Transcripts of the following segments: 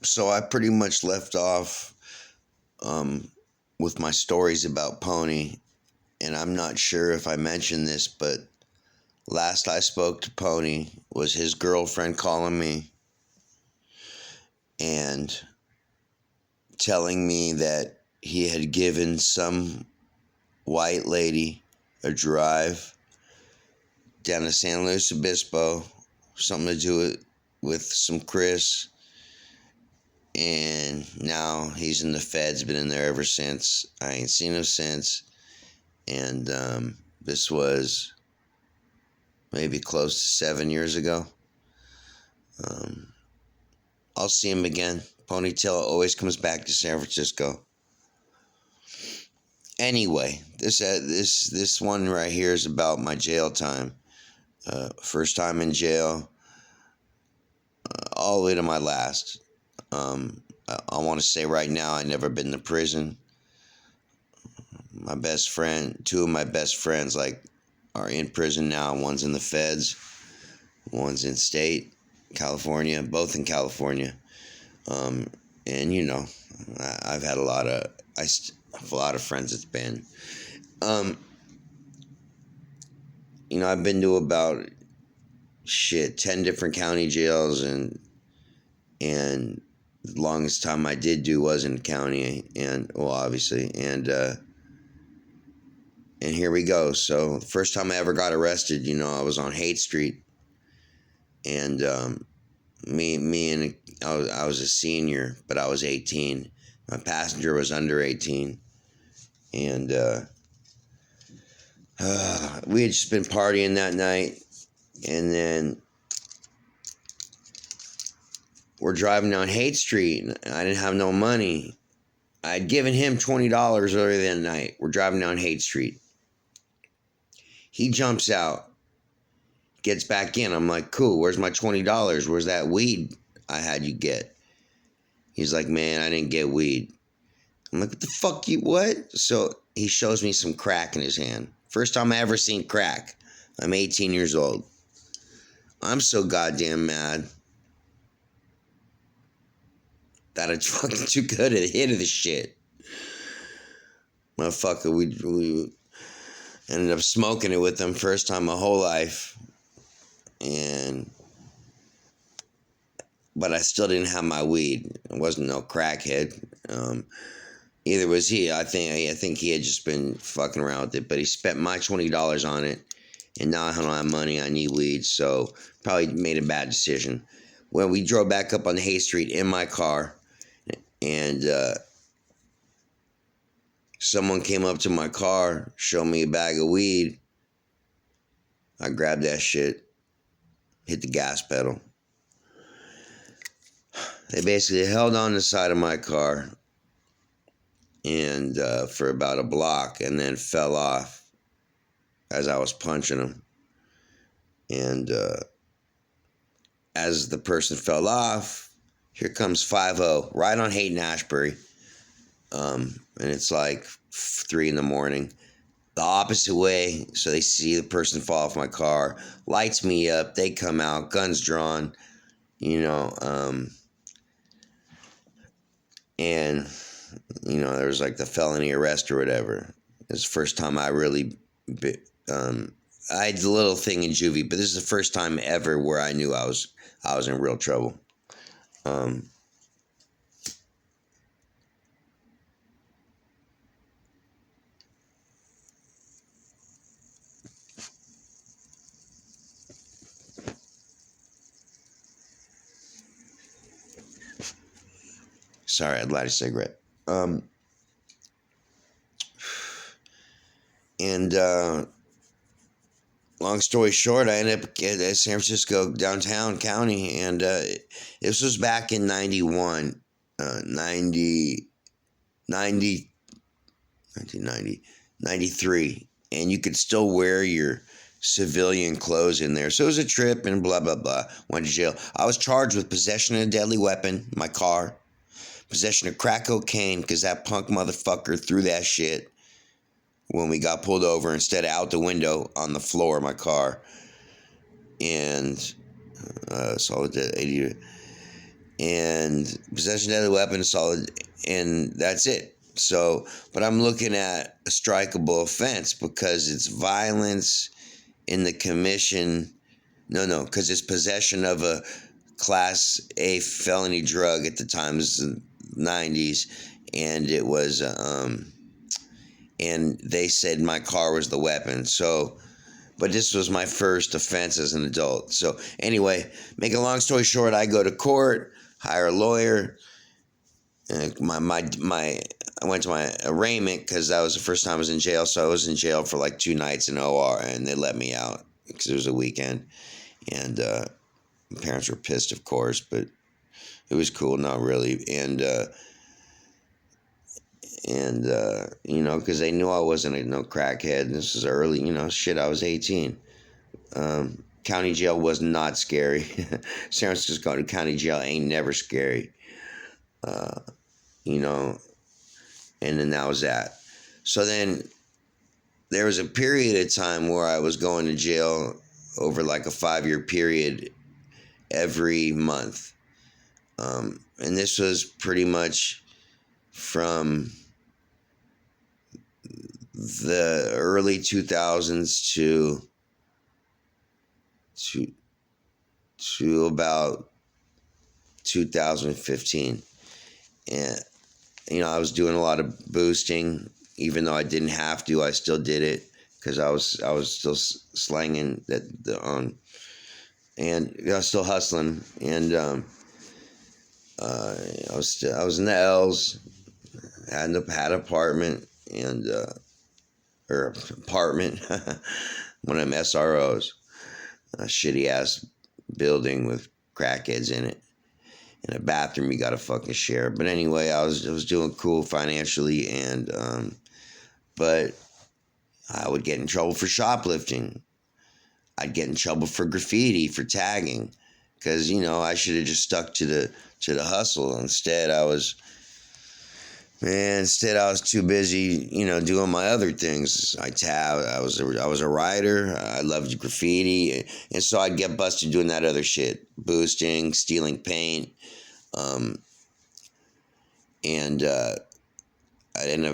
So I pretty much left off with my stories about Pony, and I'm not sure if I mentioned this, but last I spoke to Pony was his girlfriend calling me and telling me that he had given some white lady a drive down to San Luis Obispo, something to do with some Chris, and now he's in the feds, been in there ever since. I ain't seen him since, and this was maybe close to 7 years ago. I'll see him again. Ponytail always comes back to San Francisco. Anyway, this one right here is about my jail time. First time in jail, all the way to my last. I want to say right now, I never been to prison. My best friend, two of my best friends, like, are in prison now. One's in the feds, one's in state, California, both in California. And you know, I've had a lot of friends that's been. You know, I've been to about 10 different county jails, and the longest time I did do was in county, and well, obviously, and here we go. So the first time I ever got arrested, you know, I was on Haight Street, and I was a senior, but I was 18. My passenger was under 18, and we had just been partying that night, and then we're driving down Haight Street, and I didn't have no money. I'd given him $20 earlier that night. We're driving down Haight Street. He jumps out, gets back in. I'm like, cool, where's my $20? Where's that weed I had you get? He's like, man, I didn't get weed. I'm like, what the fuck, what? So he shows me some crack in his hand. First time I ever seen crack. I'm 18 years old. I'm so goddamn mad that I fucking too good at hit of the shit. Motherfucker, we ended up smoking it with them first time my whole life. But I still didn't have my weed. I wasn't no crackhead. Either was he. I think he had just been fucking around with it. But he spent my $20 on it, and now I don't have money. I need weed, so probably made a bad decision. When we drove back up on Hay Street in my car, and someone came up to my car, showed me a bag of weed. I grabbed that shit, hit the gas pedal. They basically held on the side of my car and for about a block, and then fell off as I was punching them. And as the person fell off, here comes 5-0 right on Haight and Ashbury. And it's like 3 in the morning. The opposite way, so they see the person fall off my car, lights me up, they come out, guns drawn, you know, and, you know, there was like the felony arrest or whatever. It was the first time I really, I had a little thing in juvie, but this is the first time ever where I knew I was in real trouble. Sorry, I'd light a cigarette. And long story short, I ended up at San Francisco downtown county, and this was back in 91, 93, and you could still wear your civilian clothes in there. So it was a trip, and blah, blah, blah. Went to jail. I was charged with possession of a deadly weapon, my car, possession of crack cocaine, because that punk motherfucker threw that shit when we got pulled over instead of out the window on the floor of my car. And so I did 80. and possession of a deadly weapon, assault, and that's it. So, but I'm looking at a strikeable offense because it's violence in the commission. No, because it's possession of a Class A felony drug at the time, it was the 90s, and it was, and they said my car was the weapon. So, but this was my first offense as an adult. So, anyway, make a long story short, I go to court, hire a lawyer. I went to my arraignment because that was the first time I was in jail. So I was in jail for like 2 nights in OR, and they let me out because it was a weekend. And my parents were pissed, of course, but it was cool, not really. And you know, because they knew I wasn't no crackhead. And this was early, you know, shit, I was 18. County jail was not scary. San Francisco county jail ain't never scary. You know, and then that was that. So then there was a period of time where I was going to jail over like a 5-year period every month. And this was pretty much from the early 2000s to about 2015. And you know, I was doing a lot of boosting, even though I didn't have to. I still did it because I was still slanging on, and I was still hustling. And I was in the L's, had an apartment, and or apartment, one of them SROs, a shitty ass building with crackheads in it. In a bathroom you gotta fucking share. But anyway, I was doing cool financially, and but I would get in trouble for shoplifting. I'd get in trouble for graffiti, for tagging, because you know I should have just stuck to the hustle. Instead, I was too busy, you know, doing my other things. I was a writer. I loved graffiti, and so I'd get busted doing that other shit, boosting, stealing paint. And I end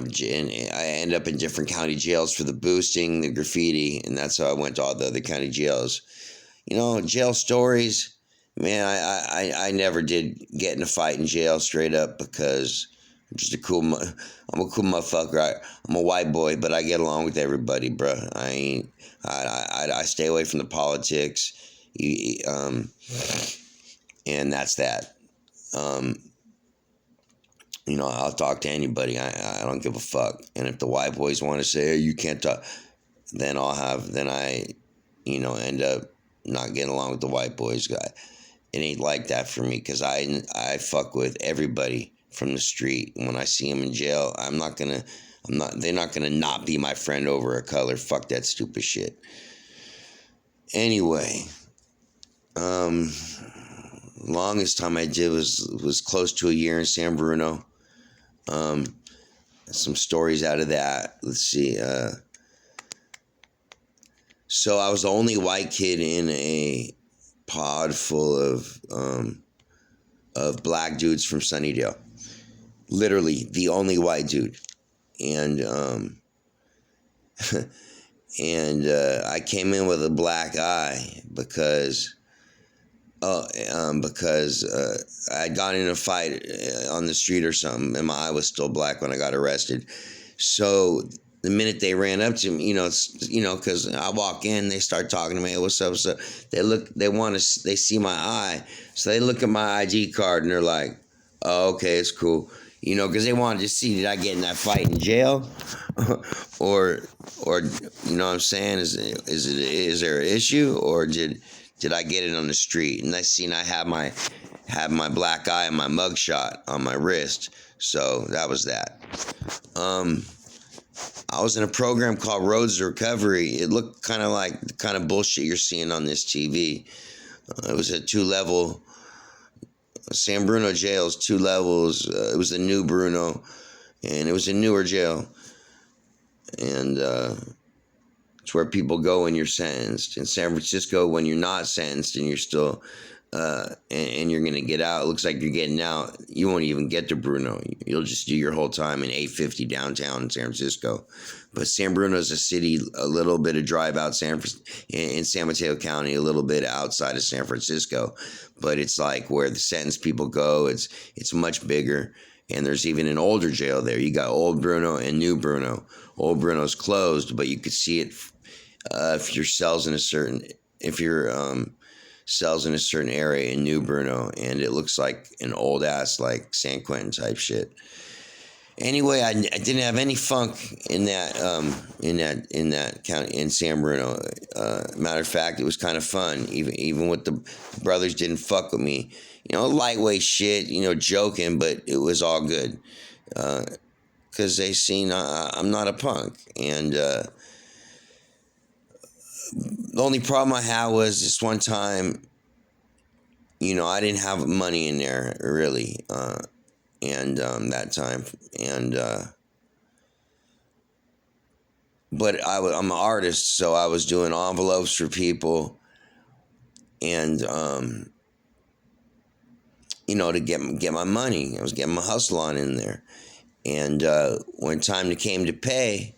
up in different county jails for the boosting, the graffiti, and that's how I went to all the other county jails. You know, jail stories, man. I never did get in a fight in jail straight up because I'm just a cool motherfucker. I'm a white boy, but I get along with everybody, bro. I stay away from the politics, and that's that. You know, I'll talk to anybody. I don't give a fuck. And if the white boys want to say, hey, you can't talk, then I, you know, end up not getting along with the white boys. It ain't like that for me because I fuck with everybody from the street. When I see them in jail, they're not gonna not be my friend over a color. Fuck that stupid shit. Anyway, longest time I did was close to a year in San Bruno. Some stories out of that. Let's see. So I was the only white kid in a pod full of black dudes from Sunnydale. Literally the only white dude, and I came in with a black eye because I had gotten in a fight on the street or something, and my eye was still black when I got arrested. So the minute they ran up to me, because I walk in, they start talking to me. Hey, what's up? What's up? They see my eye, so they look at my ID card and they're like, "Oh, okay, it's cool." You know, because they wanted to see, did I get in that fight in jail, or you know what I'm saying? Is there an issue, or did I get it on the street? And I seen I have my black eye and my mugshot on my wrist, so that was that. I was in a program called Roads to Recovery. It looked kind of like the kind of bullshit you're seeing on this TV. It was a 2-level. San Bruno jail is 2 levels. It was the new Bruno, and it was a newer jail. And it's where people go when you're sentenced. In San Francisco, when you're not sentenced and you're still and you're gonna get out. It looks like you're getting out. You won't even get to Bruno. You'll just do your whole time in 850 downtown San Francisco. But San Bruno is a city, a little bit of drive out in San Mateo County, a little bit outside of San Francisco. But it's like where the sentenced people go. It's much bigger, and there's even an older jail there. You got Old Bruno and New Bruno. Old Bruno's closed, but you could see it if your cells in a certain cells in a certain area in New Bruno, and it looks like an old ass like San Quentin type shit. Anyway, I didn't have any funk in that county in San Bruno. Matter of fact, it was kind of fun. Even with the brothers didn't fuck with me. Lightweight shit. Joking, but it was all good. Because they seen I'm not a punk, and the only problem I had was this one time. I didn't have money in there really. And that time, and but I'm an artist, so I was doing envelopes for people, and to get my money. I was getting my hustle on in there, and when time came to pay,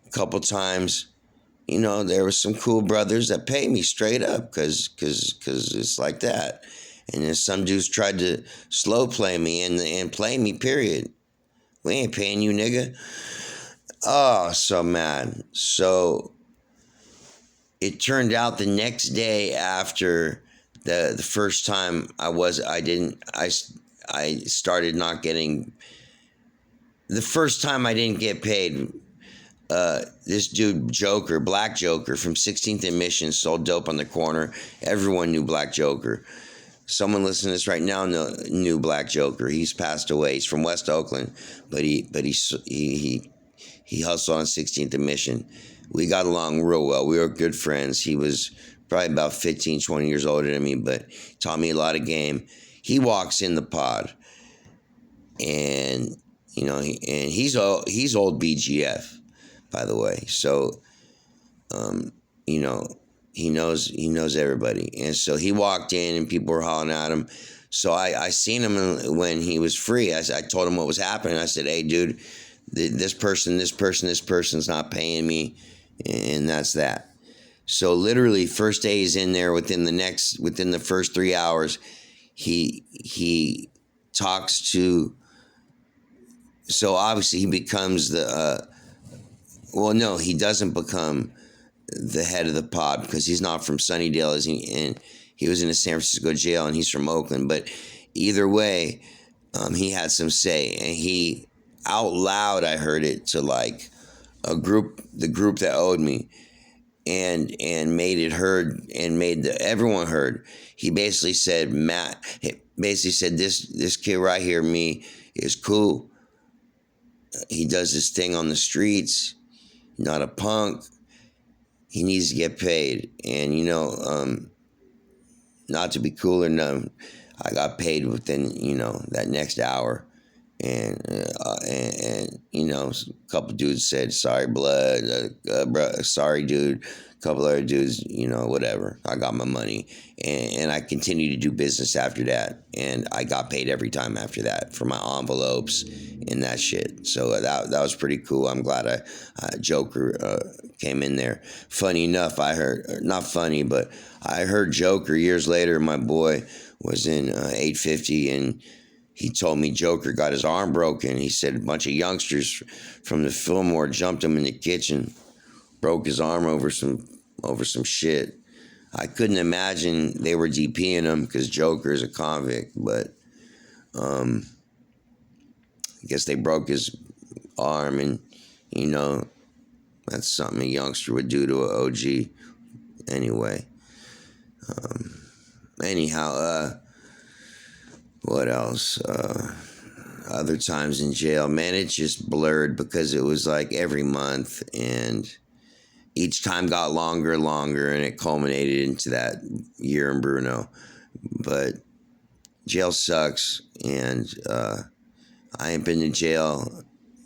a couple times, there was some cool brothers that paid me straight up, cause it's like that. And then some dudes tried to slow play me and play me, period. We ain't paying you, nigga. Oh, so mad. So it turned out the next day after the first time I started not getting, the first time I didn't get paid, this dude, Joker, Black Joker from 16th and Mission, sold dope on the corner. Everyone knew Black Joker. Someone listening to this right now knew Black Joker. He's passed away. He's from West Oakland, but he hustled on 16th and Mission. We got along real well. We were good friends. He was probably about 15, 20 years older than me, but taught me a lot of game. He walks in the pod, and he's old BGF, by the way. So, he knows everybody. And so he walked in and people were hollering at him. So I seen him when he was free. I told him what was happening. I said, hey, dude, this person's not paying me, and that's that. So literally first day he's in there, within the first 3 hours, he talks to, so obviously he becomes he doesn't become the head of the pod, because he's not from Sunnydale, and he was in a San Francisco jail, and he's from Oakland. But either way, he had some say, and he out loud, I heard it to like the group that owed me, and made it heard, and made everyone heard. He basically said, this kid right here, me, is cool. He does this thing on the streets, not a punk. He needs to get paid. And, not to be cool or nothing, I got paid within, that next hour. And a couple dudes said, sorry, blood, sorry, dude. A couple other dudes, whatever. I got my money. And I continued to do business after that. And I got paid every time after that for my envelopes and that shit. So that was pretty cool. I'm glad Joker came in there. Funny enough, not funny, but I heard Joker years later. My boy was in 850, and he told me Joker got his arm broken. He said a bunch of youngsters from the Fillmore jumped him in the kitchen, broke his arm over some shit. I couldn't imagine they were DPing him because Joker is a convict, but I guess they broke his arm, and that's something a youngster would do to an OG. Anyway, what else? Other times in jail, man, it just blurred because it was like every month, and each time got longer and longer, and it culminated into that year in Bruno. But jail sucks, and I ain't been to jail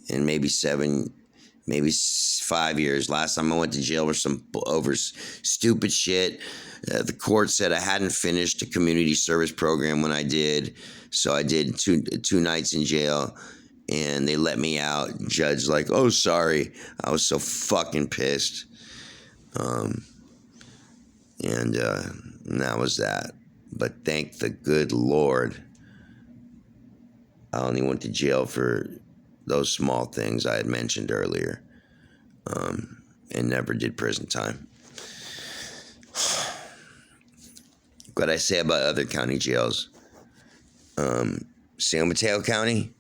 in maybe 7 maybe 5 years. Last time I went to jail was over stupid shit. The court said I hadn't finished a community service program when I did, so I did two nights in jail, and they let me out. Judge like, oh, sorry. I was so fucking pissed. And that was that. But thank the good Lord, I only went to jail for those small things I had mentioned earlier, and never did prison time. What I say about other county jails, San Mateo County,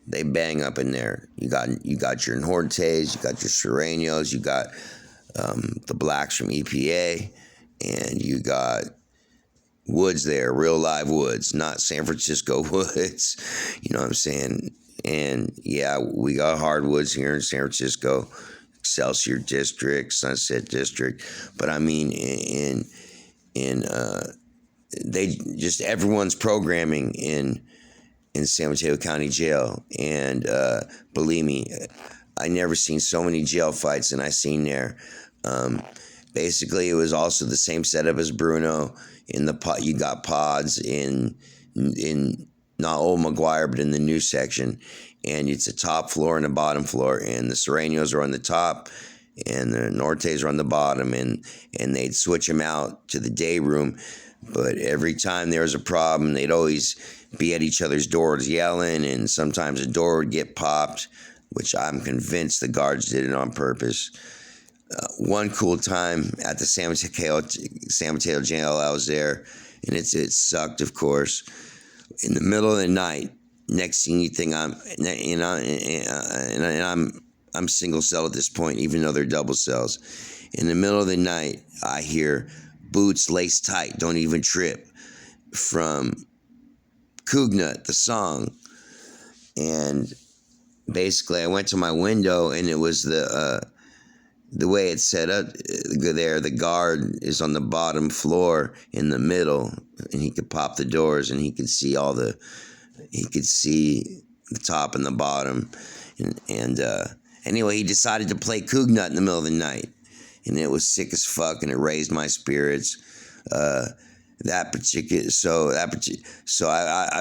they bang up in there. You got your Nortes, you got your Sureños, you got the blacks from EPA, and you got woods there, real live woods, not San Francisco woods. You know what I'm saying? And yeah, we got hardwoods here in San Francisco, Excelsior District, Sunset District. But I mean, they just, everyone's programming in San Mateo County Jail, and believe me, I never seen so many jail fights than I seen there. Basically, it was also the same setup as Bruno. In the pod, you got pods in not Old McGuire, but in the new section, and it's a top floor and a bottom floor, and the Sureños are on the top, and the Nortes are on the bottom, and they'd switch them out to the day room. But every time there was a problem, they'd always be at each other's doors yelling, and sometimes a door would get popped, which I'm convinced the guards did it on purpose. One cool time at the San Mateo jail, I was there, and it sucked, of course. In the middle of the night, next thing you think I'm single cell at this point, even though they're double cells. In the middle of the night, I hear "Boots Laced Tight, Don't Even Trip" from Cougnut, the song. And basically, I went to my window, and it was the way it's set up there. The guard is on the bottom floor in the middle, and he could pop the doors, and he could see the top and the bottom. And anyway, he decided to play Cougnut in the middle of the night, and it was sick as fuck, and it raised my spirits. I've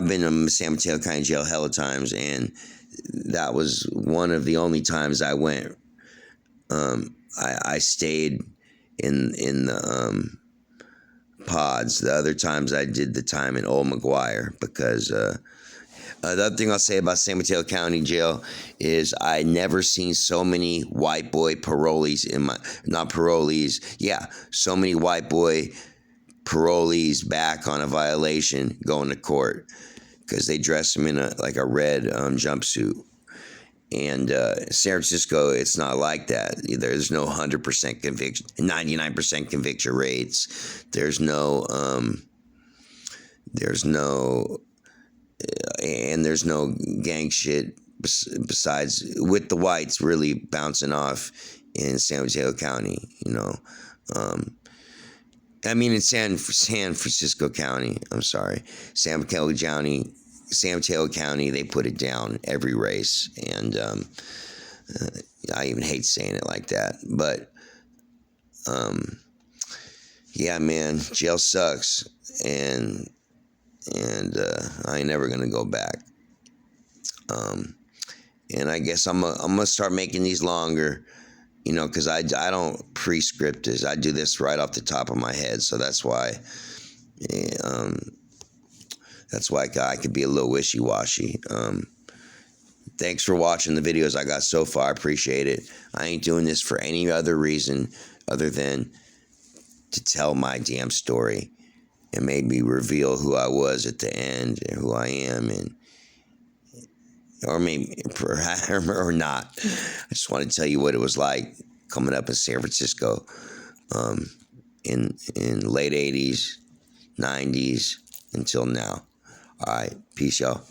been in San Mateo County Jail hella times, and that was one of the only times I went. I stayed in the pods. The other times I did the time in Old McGuire, because the other thing I'll say about San Mateo County Jail is I never seen so many white boy parolees so many white boy parolees back on a violation going to court, because they dress them in a red jumpsuit. And San Francisco, it's not like that. There's no 100% conviction, 99% conviction rates. There's no gang shit besides with the whites really bouncing off in San Mateo County. You know, I mean in San Francisco County. I'm sorry, San Mateo County, they put it down every race, and I even hate saying it like that, but yeah, man, jail sucks, and I ain't never gonna go back. And I guess I'm gonna start making these longer, you know, because I don't pre-script this. I do this right off the top of my head, so that's why. That's why I could be a little wishy-washy. Thanks for watching the videos I got so far. I appreciate it. I ain't doing this for any other reason other than to tell my damn story and maybe reveal who I was at the end and who I am, or maybe or not. I just want to tell you what it was like coming up in San Francisco in late 80s, 90s until now. All right, peace, y'all.